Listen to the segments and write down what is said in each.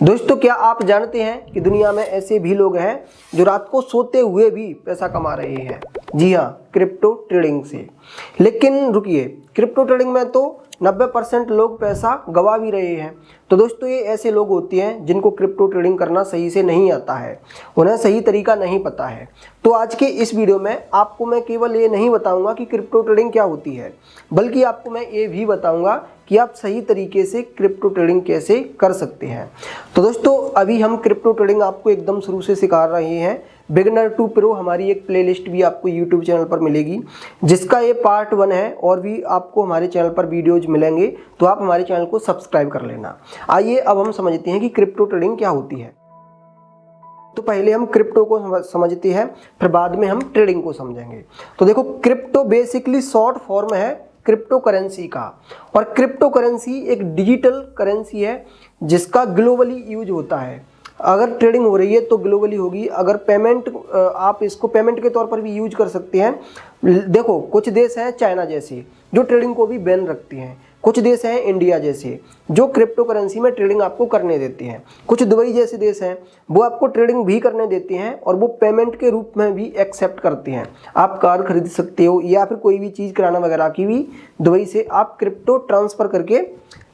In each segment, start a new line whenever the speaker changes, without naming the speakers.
दोस्तों, क्या आप जानते हैं कि दुनिया में ऐसे भी लोग हैं जो रात को सोते हुए भी पैसा कमा रहे हैं। जी हाँ, क्रिप्टो ट्रेडिंग से। लेकिन रुकिए, क्रिप्टो ट्रेडिंग में तो 90% लोग पैसा गंवा भी रहे हैं। तो दोस्तों, ये ऐसे लोग होते हैं जिनको क्रिप्टो ट्रेडिंग करना सही से नहीं आता है, उन्हें सही तरीका नहीं पता है। तो आज के इस वीडियो में आपको मैं केवल ये नहीं बताऊंगा कि क्रिप्टो ट्रेडिंग क्या होती है, बल्कि आपको मैं ये भी बताऊंगा कि आप सही तरीके से क्रिप्टो ट्रेडिंग कैसे कर सकते हैं। तो दोस्तों, अभी हम क्रिप्टो ट्रेडिंग आपको एकदम शुरू से सिखा रहे हैं। बिगिनर टू प्रो हमारी एक प्लेलिस्ट भी आपको यूट्यूब चैनल पर मिलेगी, जिसका ये पार्ट 1 है, और भी आपको हमारे चैनल पर वीडियोज मिलेंगे। तो आप हमारे चैनल को सब्सक्राइब कर लेना। आइए अब हम समझते हैं कि क्रिप्टो ट्रेडिंग क्या होती है। तो पहले हम क्रिप्टो को समझते हैं, फिर बाद में हम ट्रेडिंग को समझेंगे। तो देखो, क्रिप्टो बेसिकली शॉर्ट फॉर्म है क्रिप्टो करेंसी का, और क्रिप्टो करेंसी एक डिजिटल करेंसी है जिसका ग्लोबली यूज होता है। अगर ट्रेडिंग हो रही है तो ग्लोबली होगी। अगर पेमेंट, आप इसको पेमेंट के तौर पर भी यूज कर सकते हैं। देखो, कुछ देश हैं चाइना जैसे जो ट्रेडिंग को भी बैन रखते हैं, कुछ देश हैं इंडिया जैसे जो क्रिप्टो करेंसी में ट्रेडिंग आपको करने देते हैं, कुछ दुबई जैसे देश हैं वो आपको ट्रेडिंग भी करने देते हैं और वो पेमेंट के रूप में भी एक्सेप्ट करते हैं। आप कार खरीद सकते हो या फिर कोई भी चीज़ किराना वगैरह की भी दुबई से आप क्रिप्टो ट्रांसफ़र करके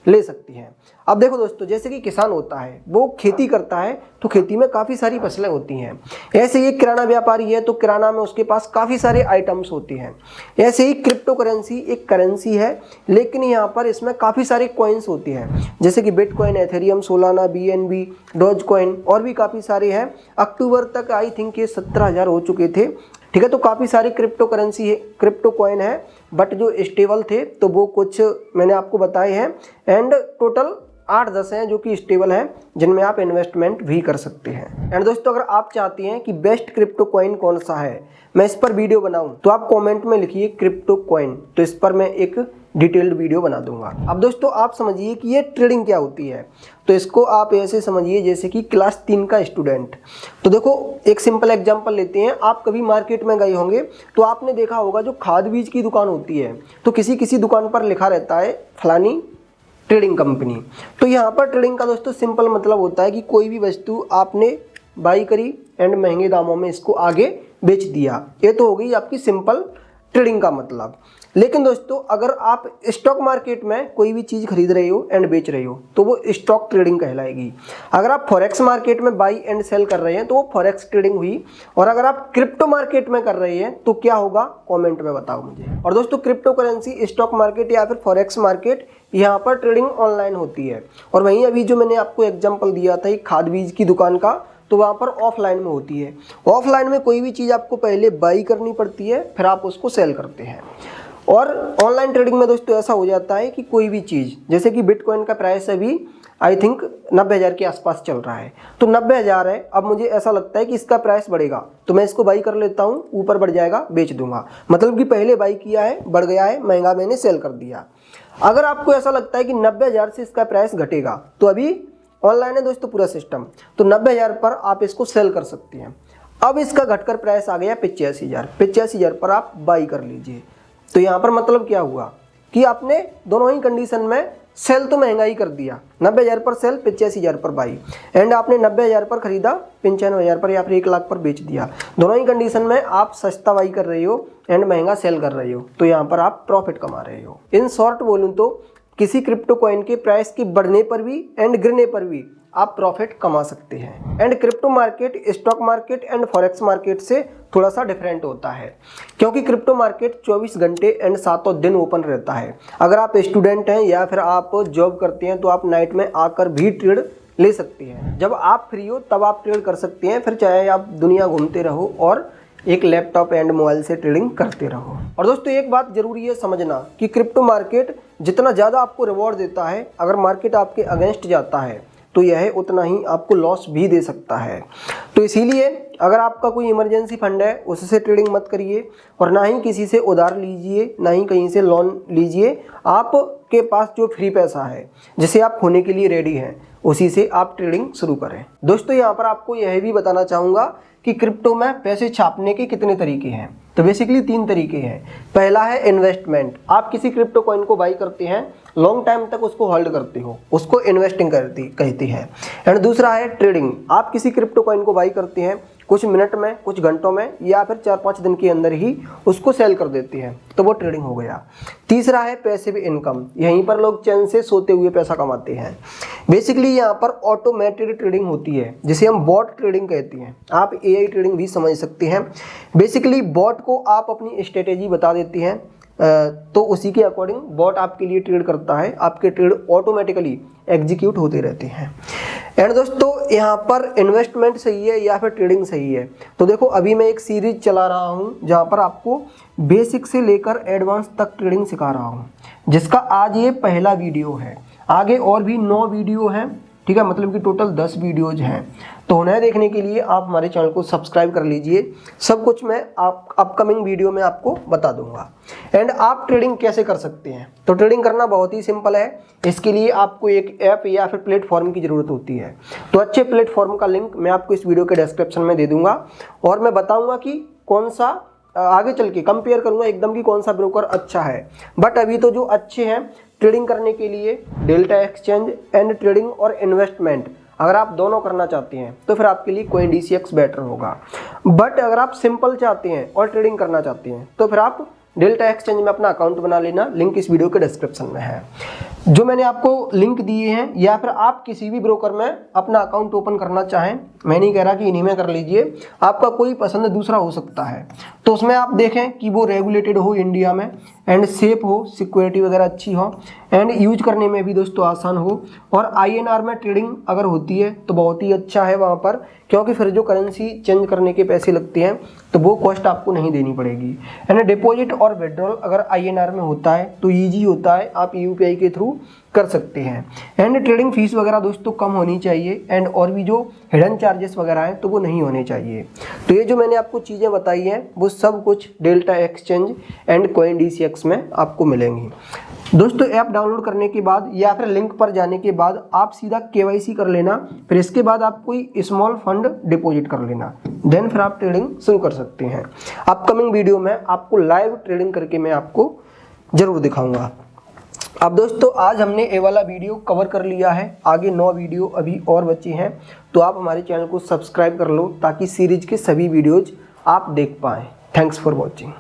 ले सकती हैं। अब देखो दोस्तों, जैसे कि किसान होता है वो खेती करता है, तो खेती में काफ़ी सारी फसलें होती हैं। ऐसे ही किराना व्यापारी है तो किराना में उसके पास काफ़ी सारे आइटम्स होते हैं। ऐसे ही क्रिप्टो करेंसी एक करेंसी है, लेकिन यहाँ पर इसमें काफ़ी सारे कॉइन्स होते हैं, जैसे कि Bitcoin, Ethereum, Solana, BNB, Dogecoin और भी काफ़ी सारे हैं। अक्टूबर तक आई थिंक ये 17,000 हो चुके थे। ठीक है, तो काफ़ी सारी क्रिप्टो करेंसी है, क्रिप्टो कॉइन है, बट जो स्टेबल थे तो वो कुछ मैंने आपको बताए हैं, एंड टोटल 8-10 हैं जो कि स्टेबल हैं, जिनमें आप इन्वेस्टमेंट भी कर सकते हैं। एंड दोस्तों, अगर आप चाहते हैं कि बेस्ट क्रिप्टो कॉइन कौन सा है, मैं इस पर वीडियो बनाऊं, तो आप कमेंट में लिखिए क्रिप्टो कॉइन, तो इस पर मैं एक डिटेल्ड वीडियो बना दूंगा। अब दोस्तों, आप समझिए कि ये ट्रेडिंग क्या होती है। तो इसको आप ऐसे समझिए जैसे कि क्लास 3 का स्टूडेंट। तो देखो, एक सिंपल एग्जांपल लेते हैं। आप कभी मार्केट में गए होंगे तो आपने देखा होगा जो खाद बीज की दुकान होती है, तो किसी दुकान पर लिखा रहता है फलानी ट्रेडिंग कंपनी। तो यहाँ पर ट्रेडिंग का दोस्तों सिंपल मतलब होता है कि कोई भी वस्तु आपने बाई करी एंड महंगे दामों में इसको आगे बेच दिया। ये तो हो गई आपकी सिंपल ट्रेडिंग का मतलब। लेकिन दोस्तों, अगर आप स्टॉक मार्केट में कोई भी चीज़ खरीद रहे हो एंड बेच रहे हो तो वो स्टॉक ट्रेडिंग कहलाएगी। अगर आप फॉरेक्स मार्केट में बाई एंड सेल कर रहे हैं तो वो फॉरेक्स ट्रेडिंग हुई। और अगर आप क्रिप्टो मार्केट में कर रहे हैं तो क्या होगा, कमेंट में बताओ मुझे। और दोस्तों, क्रिप्टो करेंसी, स्टॉक मार्केट या फिर फॉरेक्स मार्केट, यहाँ पर ट्रेडिंग ऑनलाइन होती है। और वहीं अभी जो मैंने आपको एग्जाम्पल दिया था खाद बीज की दुकान का, तो वहाँ पर ऑफलाइन में होती है। ऑफलाइन में कोई भी चीज़ आपको पहले बाई करनी पड़ती है, फिर आप उसको सेल करते हैं। और ऑनलाइन ट्रेडिंग में दोस्तों ऐसा हो जाता है कि कोई भी चीज़, जैसे कि बिटकॉइन का प्राइस अभी आई थिंक 90,000 के आसपास चल रहा है, तो 90,000 है। अब मुझे ऐसा लगता है कि इसका प्राइस बढ़ेगा, तो मैं इसको बाई कर लेता हूँ, ऊपर बढ़ जाएगा बेच दूंगा। मतलब कि पहले बाई किया है, बढ़ गया है, महंगा मैंने सेल कर दिया। अगर आपको ऐसा लगता है कि 90,000 से इसका प्राइस घटेगा, तो अभी ऑनलाइन है दोस्तों पूरा सिस्टम, तो 90,000 पर आप इसको सेल कर सकते हैं। अब इसका घटकर प्राइस आ गया 85,000, 85,000 पर आप बाई कर लीजिए। तो यहाँ पर मतलब क्या हुआ कि आपने दोनों ही कंडीशन में सेल तो महंगा ही कर दिया, 90,000 पर सेल, 85,000 पर बाई, एंड आपने 90,000 पर खरीदा, 95,000 पर या फिर 1 लाख पर बेच दिया। दोनों ही कंडीशन में आप सस्ता बाई कर रहे हो एंड महंगा सेल कर रहे हो, तो यहाँ पर आप प्रॉफिट कमा रहे हो। इन शॉर्ट बोलूँ तो किसी क्रिप्टो कॉइन के प्राइस के बढ़ने पर भी एंड गिरने पर भी आप प्रॉफिट कमा सकते हैं। And crypto market stock market and forex market से थोड़ा सा डिफरेंट होता है, क्योंकि क्रिप्टो मार्केट 24 घंटे एंड 7 दिन ओपन रहता है। अगर आप स्टूडेंट हैं या फिर आप जॉब करते हैं तो आप नाइट में आकर भी ट्रेड ले सकते हैं। जब आप फ्री हो तब आप ट्रेड कर सकते हैं, फिर चाहे आप दुनिया घूमते रहो और एक लैपटॉप एंड मोबाइल से ट्रेडिंग करते रहो। और दोस्तों, एक बात जरूरी है समझना कि क्रिप्टो मार्केट जितना ज़्यादा आपको रिवॉर्ड देता है, अगर मार्केट आपके अगेंस्ट जाता है तो यह उतना ही आपको लॉस भी दे सकता है। तो इसीलिए अगर आपका कोई इमरजेंसी फंड है उससे ट्रेडिंग मत करिए, और ना ही किसी से उधार लीजिए, ना ही कहीं से लोन लीजिए। आपके पास जो फ्री पैसा है जिसे आप खोने के लिए रेडी हैं, उसी से आप ट्रेडिंग शुरू करें। दोस्तों, यहाँ पर आपको यह भी बताना चाहूँगा कि क्रिप्टो में पैसे छापने के कितने तरीके हैं। तो बेसिकली 3 तरीके हैं। पहला है इन्वेस्टमेंट। आप किसी क्रिप्टो कॉइन को बाई करते हैं, लॉन्ग टाइम तक उसको होल्ड करते हो, उसको इन्वेस्टिंग कहती है। एंड दूसरा है ट्रेडिंग। आप किसी क्रिप्टो कॉइन को बाई करते हैं, कुछ मिनट में, कुछ घंटों में या फिर 4-5 दिन के अंदर ही उसको सेल कर देते हैं, तो वो ट्रेडिंग हो गया। तीसरा है पैसिव इनकम। यहीं पर लोग चैन से सोते हुए पैसा कमाते हैं। बेसिकली यहाँ पर ऑटोमेटेड ट्रेडिंग होती है, जिसे हम बॉट ट्रेडिंग कहते हैं। आप एआई ट्रेडिंग भी समझ सकते हैं। बेसिकली बॉट को आप अपनी स्ट्रेटेजी बता देते हैं, तो उसी के अकॉर्डिंग बॉट आपके लिए ट्रेड करता है, आपके ट्रेड ऑटोमेटिकली एग्जीक्यूट होते रहते हैं। एंड दोस्तों, यहाँ पर इन्वेस्टमेंट सही है या फिर ट्रेडिंग सही है? तो देखो, अभी मैं एक सीरीज चला रहा हूँ जहाँ पर आपको बेसिक से लेकर एडवांस तक ट्रेडिंग सिखा रहा हूँ, जिसका आज ये पहला वीडियो है। आगे और भी 9 वीडियो हैं, ठीक है, मतलब कि टोटल 10 वीडियोज हैं। तो उन्हें देखने के लिए आप हमारे चैनल को सब्सक्राइब कर लीजिए। सब कुछ मैं अपकमिंग वीडियो में आपको बता दूंगा। एंड आप ट्रेडिंग कैसे कर सकते हैं? तो ट्रेडिंग करना बहुत ही सिंपल है। इसके लिए आपको एक ऐप या फिर प्लेटफॉर्म की ज़रूरत होती है। तो अच्छे प्लेटफॉर्म का लिंक मैं आपको इस वीडियो के डिस्क्रिप्शन में दे दूंगा, और मैं बताऊँगा कि कौन सा आगे चल के कंपेयर करूँगा एकदम कि कौन सा ब्रोकर अच्छा है। बट अभी तो जो अच्छे हैं ट्रेडिंग करने के लिए, डेल्टा एक्सचेंज एंड ट्रेडिंग और इन्वेस्टमेंट, अगर आप दोनों करना चाहते हैं तो फिर आपके लिए CoinDCX बेटर होगा। बट अगर आप सिंपल चाहते हैं और ट्रेडिंग करना चाहते हैं तो फिर आप डेल्टा एक्सचेंज में अपना अकाउंट बना लेना। लिंक इस वीडियो के डिस्क्रिप्शन में है। जो मैंने आपको लिंक दिए हैं, या फिर आप किसी भी ब्रोकर में अपना अकाउंट ओपन करना चाहें, मैं नहीं कह रहा कि इन्हीं में कर लीजिए, आपका कोई पसंद दूसरा हो सकता है। तो उसमें आप देखें कि वो रेगुलेटेड हो इंडिया में, एंड सेफ हो, सिक्योरिटी वगैरह अच्छी हो, एंड यूज करने में भी दोस्तों आसान हो। और INR में ट्रेडिंग अगर होती है तो बहुत ही अच्छा है वहाँ पर, क्योंकि फिर जो करेंसी चेंज करने के पैसे लगते हैं तो वो कॉस्ट आपको नहीं देनी पड़ेगी। एंड डिपॉजिट और विड्रॉल अगर INR में होता है तो ईजी होता है, आप UPI के थ्रू कर सकते हैं। एंड ट्रेडिंग फीस वगैरह दोस्तों कम होनी चाहिए, एंड और भी जो हिडन चार्जेस वगैरह हैं तो वो नहीं होने चाहिए। तो ये जो मैंने आपको चीज़ें बताई हैं वो सब कुछ डेल्टा एक्सचेंज एंड CoinDCX में आपको मिलेंगी। दोस्तों, ऐप डाउनलोड करने के बाद या फिर लिंक पर जाने के बाद आप सीधा KYC कर लेना, फिर इसके बाद आप कोई स्मॉल फंड डिपॉजिट कर लेना, देन फिर आप ट्रेडिंग शुरू कर सकते हैं। अपकमिंग वीडियो में आपको लाइव ट्रेडिंग करके मैं आपको ज़रूर दिखाऊंगा। अब दोस्तों, आज हमने ये वाला वीडियो कवर कर लिया है, आगे 9 वीडियो अभी और बची हैं। तो आप हमारे चैनल को सब्सक्राइब कर लो ताकि सीरीज के सभी वीडियोज आप देख पाएँ। Thanks for watching.